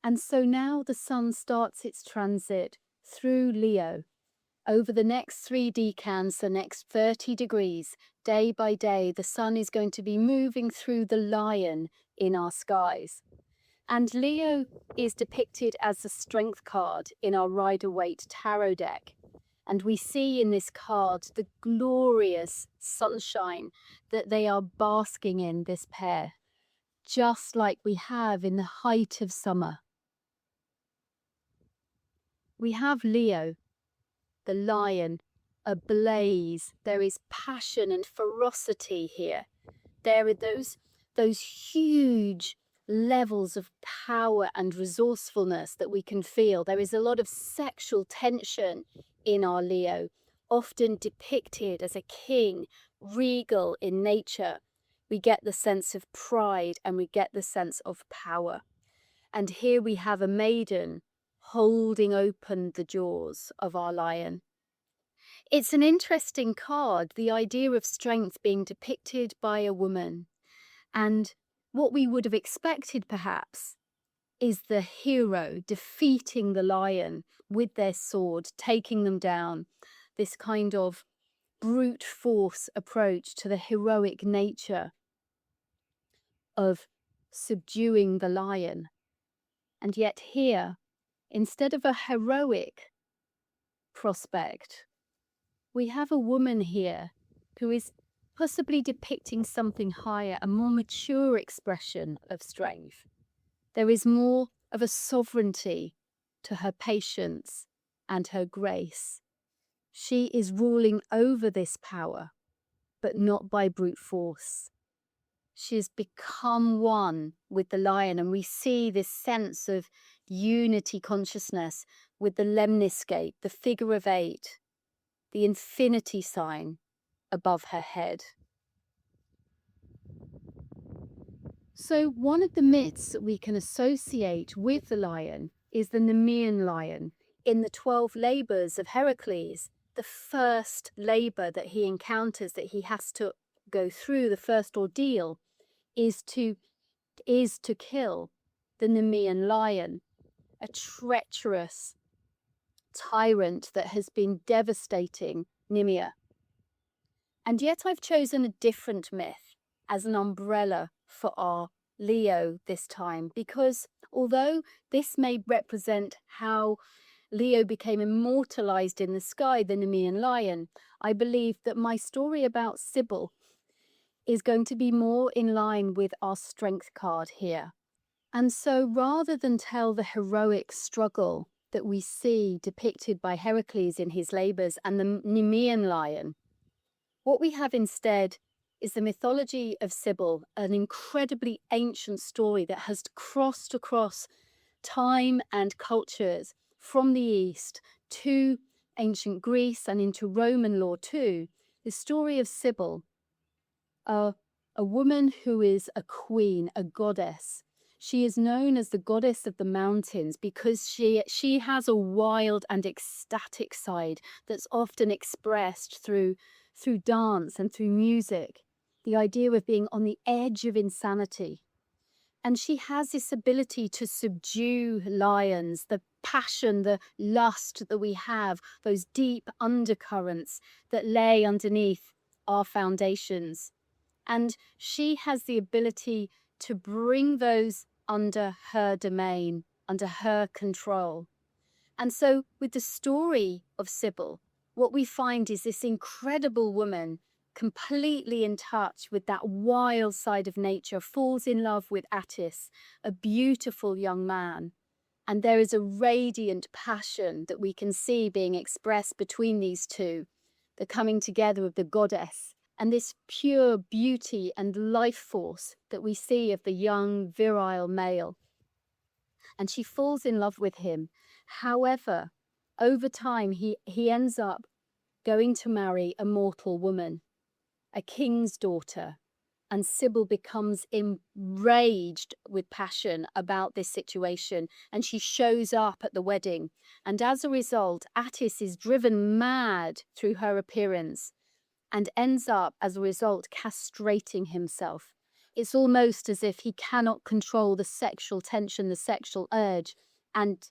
And so now the sun starts its transit through Leo. Over the next 3 decans, the next 30 degrees, day by day, the sun is going to be moving through the lion in our skies. And Leo is depicted as the strength card in our Rider-Waite tarot deck. And we see in this card the glorious sunshine that they are basking in, this pair, just like we have in the height of summer. We have Leo, the lion, ablaze. There is passion and ferocity here. There are those huge levels of power and resourcefulness that we can feel. There is a lot of sexual tension in our Leo, often depicted as a king, regal in nature. We get the sense of pride and we get the sense of power. And here we have a maiden holding open the jaws of our lion. It's an interesting card, the idea of strength being depicted by a woman. And what we would have expected, perhaps, is the hero defeating the lion with their sword, taking them down. This kind of brute force approach to the heroic nature of subduing the lion. And yet here, instead of a heroic prospect, we have a woman here who is possibly depicting something higher, a more mature expression of strength. There is more of a sovereignty to her patience and her grace. She is ruling over this power, but not by brute force. She has become one with the lion, and we see this sense of unity consciousness with the lemniscate, the figure of 8, the infinity sign above her head. So one of the myths that we can associate with the lion is the Nemean lion. In the 12 labours of Heracles, the first labour that he encounters, that he has to go through, the first ordeal, is to kill the Nemean lion, a treacherous tyrant that has been devastating Nemea. And yet I've chosen a different myth as an umbrella for our Leo this time, because although this may represent how Leo became immortalized in the sky, the Nemean lion, I believe that my story about Sybil is going to be more in line with our strength card here. And so rather than tell the heroic struggle that we see depicted by Heracles in his labours and the Nemean lion, what we have instead is the mythology of Sybil, an incredibly ancient story that has crossed across time and cultures from the East to ancient Greece and into Roman law too. The story of Sybil, a woman who is a queen, a goddess. She is known as the goddess of the mountains because she has a wild and ecstatic side that's often expressed through dance and through music, the idea of being on the edge of insanity. And she has this ability to subdue lions, the passion, the lust that we have, those deep undercurrents that lay underneath our foundations. And she has the ability to bring those under her domain, under her control. And so with the story of Sybil, what we find is this incredible woman, completely in touch with that wild side of nature, falls in love with Attis, a beautiful young man. And there is a radiant passion that we can see being expressed between these two, the coming together of the goddess and this pure beauty and life force that we see of the young, virile male. And she falls in love with him. However, over time, he ends up going to marry a mortal woman, a king's daughter, and Sybil becomes enraged with passion about this situation, and she shows up at the wedding. And as a result, Attis is driven mad through her appearance and ends up, as a result, castrating himself It's almost as if he cannot control the sexual tension, the sexual urge, and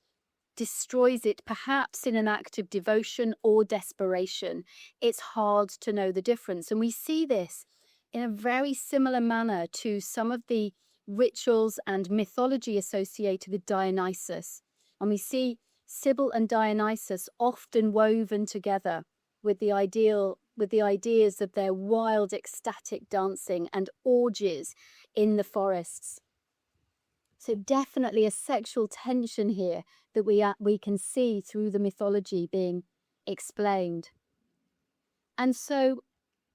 destroys it, perhaps in an act of devotion or desperation. It's hard to know the difference. And we see this in a very similar manner to some of the rituals and mythology associated with Dionysus. And we see Sibyl and Dionysus often woven together with the ideas of their wild, ecstatic dancing and orgies in the forests. So definitely a sexual tension here that we can see through the mythology being explained. And so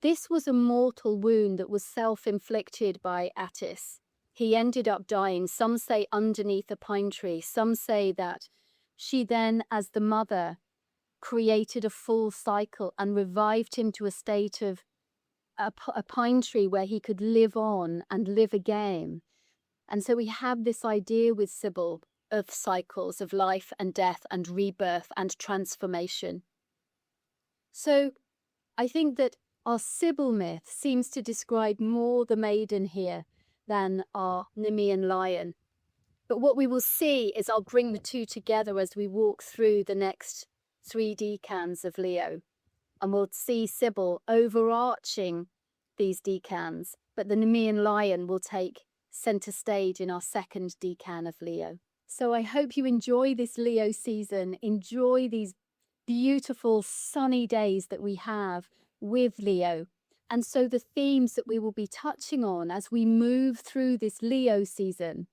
this was a mortal wound that was self-inflicted by Attis. He ended up dying, some say underneath a pine tree, some say that she then, as the mother, created a full cycle and revived him to a state of a pine tree where he could live on and live again. And so we have this idea with Sibyl of cycles of life and death and rebirth and transformation. So I think that our Sibyl myth seems to describe more the maiden here than our Nemean lion. But what we will see is I'll bring the two together as we walk through the next 3 decans of Leo. And we'll see Sibyl overarching these decans, but the Nemean lion will take center stage in our 2nd decan of Leo. So I hope you enjoy this Leo season, enjoy these beautiful sunny days that we have with Leo. And so the themes that we will be touching on as we move through this Leo season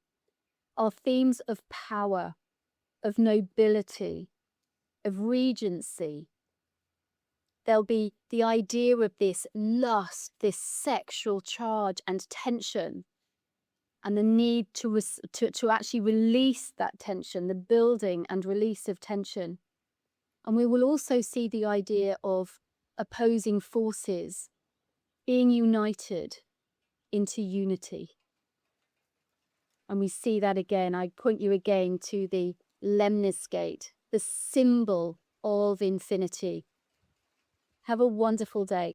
are themes of power, of nobility, of regency. There'll be the idea of this lust, this sexual charge and tension, and the need to actually release that tension, the building and release of tension. And we will also see the idea of opposing forces being united into unity. And we see that again. I point you again to the lemniscate, the symbol of infinity. Have a wonderful day.